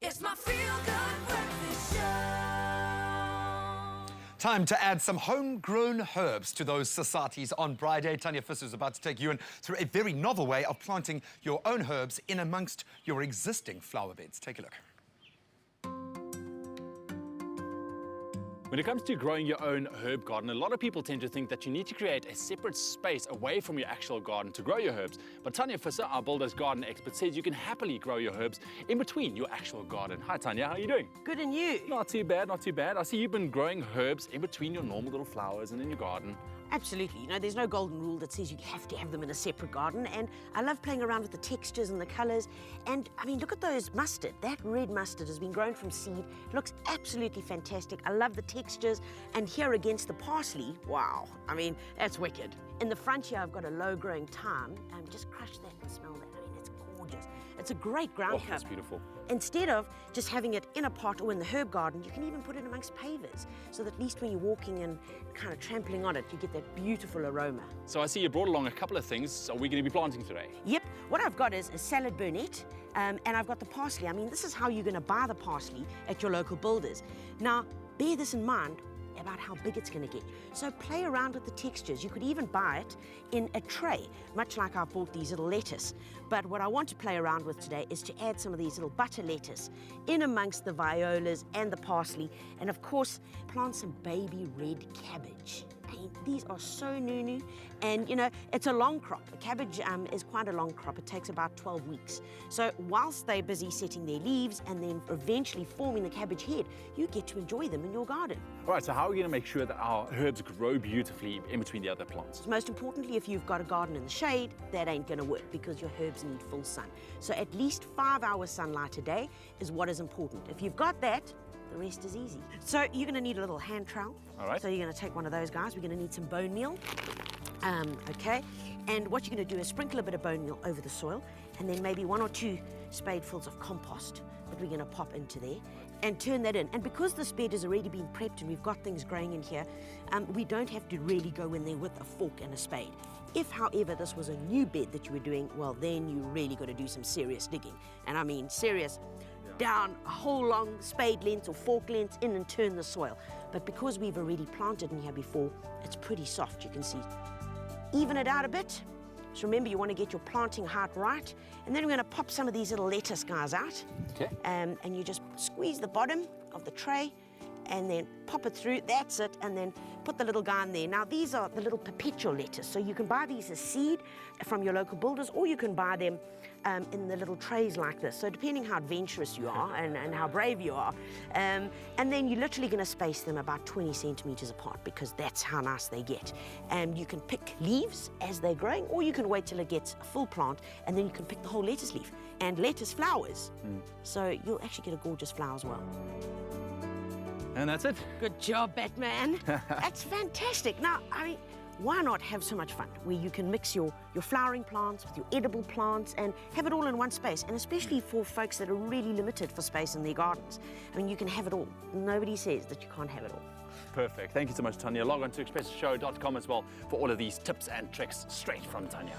It's my feel-good breakfast show. Time to add some homegrown herbs to those societies on Friday. Tanya Visser is about to take you in through a very novel way of planting your own herbs in amongst your existing flower beds. Take a look. When it comes to growing your own herb garden, a lot of people tend to think that you need to create a separate space away from your actual garden to grow your herbs. But Tanya Visser, our builder's garden expert, says you can happily grow your herbs in between your actual garden. Hi Tanya, how are you doing? Good, and you? Not too bad, not too bad. I see you've been growing herbs in between your normal little flowers and in your garden. Absolutely. You know, there's no golden rule that says you have to have them in a separate garden. And I love playing around with the textures and the colours. And, I mean, look at those mustard. That red mustard has been grown from seed. It looks absolutely fantastic. I love the textures. And here against the parsley, wow. I mean, that's wicked. In the front here, I've got a low-growing thyme. Just crush that and smell that. I mean, it's gorgeous. It's a great ground cover. That's beautiful. Instead of just having it in a pot or in the herb garden, you can even put it amongst pavers, so that at least when you're walking and kind of trampling on it, you get that beautiful aroma. So I see you brought along a couple of things. Are we going to be planting today? Yep. What I've got is a salad burnet, and I've got the parsley. I mean, this is how you're going to buy the parsley at your local builders. Now, bear this in mind about how big it's going to get. So play around with the textures. You could even buy it in a tray, much like I've bought these little lettuce. But what I want to play around with today is to add some of these little butter lettuce in amongst the violas and the parsley, and of course, plant some baby red cabbage. I mean, these are so new, and you know, it's a long crop. A cabbage is quite a long crop. It takes about 12 weeks. So whilst they're busy setting their leaves and then eventually forming the cabbage head, you get to enjoy them in your garden. All right, so how are we going to make sure that our herbs grow beautifully in between the other plants? Most importantly, if you've got a garden in the shade, that ain't going to work because your herbs need full sun. So at least 5 hours sunlight a day is what is important. If you've got that, the rest is easy. So you're going to need a little hand trowel. All right. So you're going to take one of those guys. We're going to need some bone meal. Okay. And what you're going to do is sprinkle a bit of bone meal over the soil, and then maybe 1 or 2 spadefuls of compost that we're going to pop into there and turn that in. And because this bed has already been prepped and we've got things growing in here, we don't have to really go in there with a fork and a spade. If, however, this was a new bed that you were doing, well, then you really got to do some serious digging. And I mean serious. Down a whole long spade length or fork length in and turn the soil. But because we've already planted in here before, it's pretty soft, you can see. Even it out a bit. So remember, you want to get your planting height right. And then we're going to pop some of these little lettuce guys out. Okay. And you just squeeze the bottom of the tray and then pop it through, that's it, and then put the little guy in there. Now, these are the little perpetual lettuce, so you can buy these as seed from your local builders, or you can buy them in the little trays like this. So depending how adventurous you are and how brave you are, and then you're literally going to space them about 20 centimeters apart, because that's how nice they get. And you can pick leaves as they're growing, or you can wait till it gets a full plant, and then you can pick the whole lettuce leaf and lettuce flowers. So you'll actually get a gorgeous flower as well. And that's it. Good job, Batman. That's fantastic. Now, I mean, why not have so much fun where you can mix your flowering plants with your edible plants and have it all in one space, and especially for folks that are really limited for space in their gardens. I mean, you can have it all. Nobody says that you can't have it all. Perfect. Thank you so much, Tanya. Log on to expressoshow.com as well for all of these tips and tricks straight from Tanya.